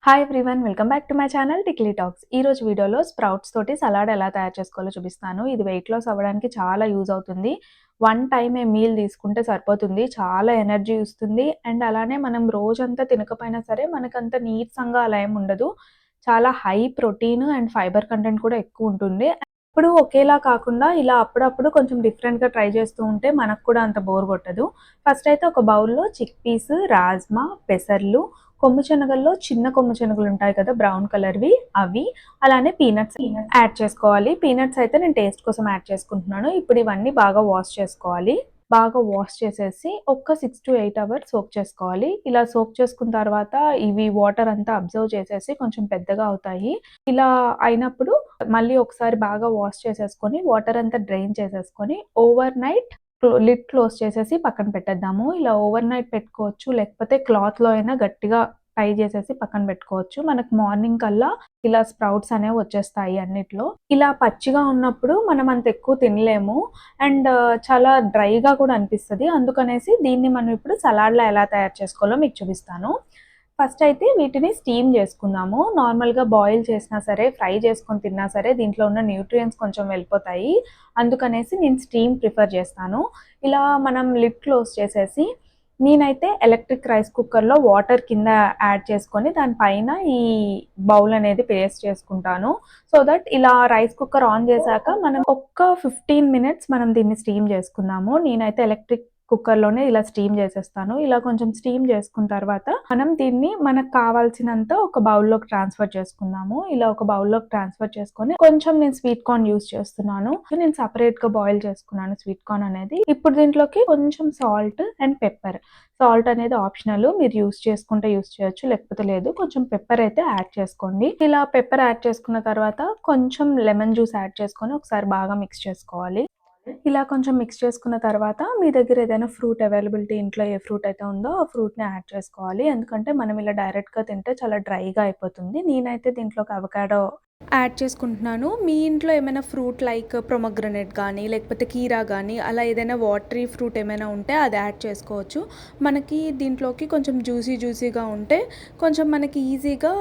Hi everyone, welcome back to my channel tikli talks. ఈ రోజు వీడియోలో స్ప్రౌట్స్ తోటి సలాడ్ ఎలా తయారు చేసుకోవాలో చూపిస్తాను. ఇది వెయిట్ లాస్ అవ్వడానికి చాలా యూజ్ అవుతుంది. వన్ టైమే మీల్ తీసుకుంటే సరిపోతుంది. చాలా ఎనర్జీ ఇస్తుంది. అండ్ అలానే మనం రోజంతా తినకపోయినా సరే మనకంత నీరసంగా అలా ఏమి ఉండదు. చాలా high protein and fibre content కూడా ఎక్కువ ఉంటుంది. ఇప్పుడు ఒకేలా కాకుండా ఇలా అప్పుడప్పుడు కొంచెం డిఫరెంట్‌గా ట్రై చేస్తూ ఉంటే మనకు కూడా అంత బోర్ కొట్టదు. ఫస్ట్ అయితే ఒక బౌల్‌లో చిక్ పీస్, రాజ్మా, పెసర్లు, కొమ్ము శనగల్లో చిన్న కొమ్ము శనగలు ఉంటాయి కదా బ్రౌన్ కలర్‌వి అవి, అలానే పీనట్స్ యాడ్ చేసుకోవాలి. పీనట్స్ అయితే నేను టేస్ట్ కోసం యాడ్ చేసుకుంటున్నాను. ఇప్పుడు ఇవన్నీ బాగా వాష్ చేసుకోవాలి. బాగా వాష్ చేసేసి ఒక 6-8 అవర్స్ సోక్ చేసుకోవాలి. ఇలా సోక్ చేసుకున్న తర్వాత ఇవి వాటర్ అంతా అబ్జర్వ్ చేసేసి కొంచెం పెద్దగా అవుతాయి. ఇలా అయినప్పుడు మళ్ళీ ఒకసారి బాగా వాష్ చేసేసుకొని వాటర్ అంతా డ్రైన్ చేసేసుకొని ఓవర్ నైట్ లిడ్ క్లోజ్ చేసేసి పక్కన పెట్టేద్దాము. ఇలా ఓవర్ నైట్ పెట్టుకోవచ్చు. లేకపోతే క్లాత్‌లో అయినా గట్టిగా టై చేసేసి పక్కన పెట్టుకోవచ్చు. మనకు మార్నింగ్ కల్లా ఇలా స్ప్రౌట్స్ అనేవి వచ్చేస్తాయి అన్నిట్లో. ఇలా పచ్చిగా ఉన్నప్పుడు మనం అంత ఎక్కువ తినలేము. అండ్ చాలా డ్రైగా కూడా అనిపిస్తది. అందుకనేసి దీన్ని మనం ఇప్పుడు సలాడ్‌లా ఎలా తయారు చేసుకోవాలో మీకు చూపిస్తాను. ఫస్ట్ అయితే వీటిని స్టీమ్ చేసుకుందాము. నార్మల్‌గా బాయిల్ చేసినా సరే, ఫ్రై చేసుకొని తిన్నా సరే దీంట్లో ఉన్న న్యూట్రియంట్స్ కొంచెం వెళ్ళిపోతాయి. అందుకనేసి నేను స్టీమ్ ప్రిఫర్ చేస్తాను. ఇలా మనం లిడ్ క్లోజ్ చేసేసి నేనైతే ఎలక్ట్రిక్ రైస్ కుక్కర్‌లో వాటర్ కింద యాడ్ చేసుకొని దానిపైన ఈ బౌల్ అనేది ప్లేస్ చేసుకుంటాను. సో దట్ ఇలా రైస్ కుక్కర్ ఆన్ చేశాక మనం ఒక్క 15 మినిట్స్ మనం దీన్ని స్టీమ్ చేసుకుందాము. నేనైతే ఎలక్ట్రిక్ కుక్కర్‌లోనే ఇలా స్టీమ్ చేసేస్తాను. ఇలా కొంచెం స్టీమ్ చేసుకున్న తర్వాత మనం దీన్ని మనకు కావాల్సినంత ఒక బౌల్‌లోకి ట్రాన్స్‌ఫర్ చేసుకుందాము. ఇలా ఒక బౌల్‌లోకి ట్రాన్స్‌ఫర్ చేసుకొని కొంచెం నేను స్వీట్ కార్న్ యూజ్ చేస్తున్నాను. నేను సెపరేట్‌గా బాయిల్ చేసుకున్నాను స్వీట్ కార్న్ అనేది. ఇప్పుడు దీంట్లోకి కొంచెం సాల్ట్ అండ్ పెప్పర్. సాల్ట్ అనేది ఆప్షనల్. మీరు యూజ్ చేసుకుంటే యూజ్ చేయొచ్చు. లేకపోతే లేదు. కొంచెం పెప్పర్ అయితే యాడ్ చేసుకోండి. ఇలా పెప్పర్ యాడ్ చేసుకున్న తర్వాత కొంచెం లెమన్ జ్యూస్ యాడ్ చేసుకొని ఒకసారి బాగా మిక్స్ చేసుకోవాలి. ఇలా కొంచెం మిక్స్ చేసుకున్న తర్వాత మీ దగ్గర ఏదైనా ఫ్రూట్ అవైలబిలిటీ ఇంట్లో ఏ ఫ్రూట్ అయితే ఉందో ఆ ఫ్రూట్‌ని యాడ్ చేసుకోవాలి. ఎందుకంటే మనం ఇలా డైరెక్ట్‌గా తింటే చాలా డ్రైగా అయిపోతుంది. నేనైతే దీంట్లోకి అవకాడో యాడ్ చేసుకుంటున్నాను. మీ ఇంట్లో ఏమైనా ఫ్రూట్ లైక్ ప్రొమోగ్రనేట్ కానీ లేకపోతే కీరా కానీ అలా ఏదైనా వాటరీ ఫ్రూట్ ఏమైనా ఉంటే అది యాడ్ చేసుకోవచ్చు. మనకి దీంట్లోకి కొంచెం జ్యూసీగా ఉంటే కొంచెం మనకి ఈజీగా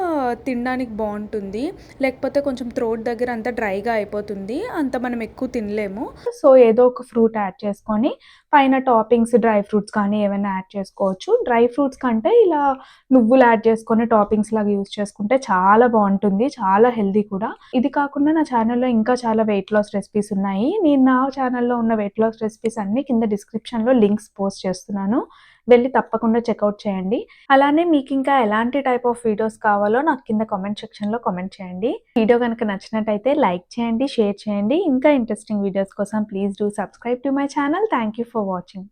తినడానికి బాగుంటుంది. లేకపోతే కొంచెం థ్రోట్ దగ్గర అంతా డ్రైగా అయిపోతుంది. అంత మనం ఎక్కువ తినలేము. సో ఏదో ఒక ఫ్రూట్ యాడ్ చేసుకొని పైన టాపింగ్స్ డ్రై ఫ్రూట్స్ కానీ ఏమైనా యాడ్ చేసుకోవచ్చు. డ్రై ఫ్రూట్స్ కంటే ఇలా నువ్వులు యాడ్ చేసుకొని టాపింగ్స్ లాగా యూజ్ చేసుకుంటే చాలా బాగుంటుంది. చాలా హెల్తీ కూడా. ఇది కాకుండా నా ఛానల్‌లో ఇంకా చాలా వెయిట్ లాస్ రెసిపీస్ ఉన్నాయి. నేను నా ఛానల్‌లో ఉన్న వెయిట్ లాస్ రెసిపీస్ అన్నీ కింద డిస్క్రిప్షన్‌లో లింక్స్ పోస్ట్ చేస్తున్నాను. వెళ్ళి తప్పకుండా చెక్‌ఔట్ చేయండి. అలానే మీకు ఇంకా ఎలాంటి టైప్ ఆఫ్ వీడియోస్ కావాలో నాకు కింద కామెంట్ సెక్షన్‌లో కామెంట్ చేయండి. వీడియో గనుక నచ్చినట్టయితే లైక్ చేయండి, షేర్ చేయండి. ఇంకా ఇంట్రెస్టింగ్ వీడియోస్ కోసం please do subscribe to my channel. Thank you for watching.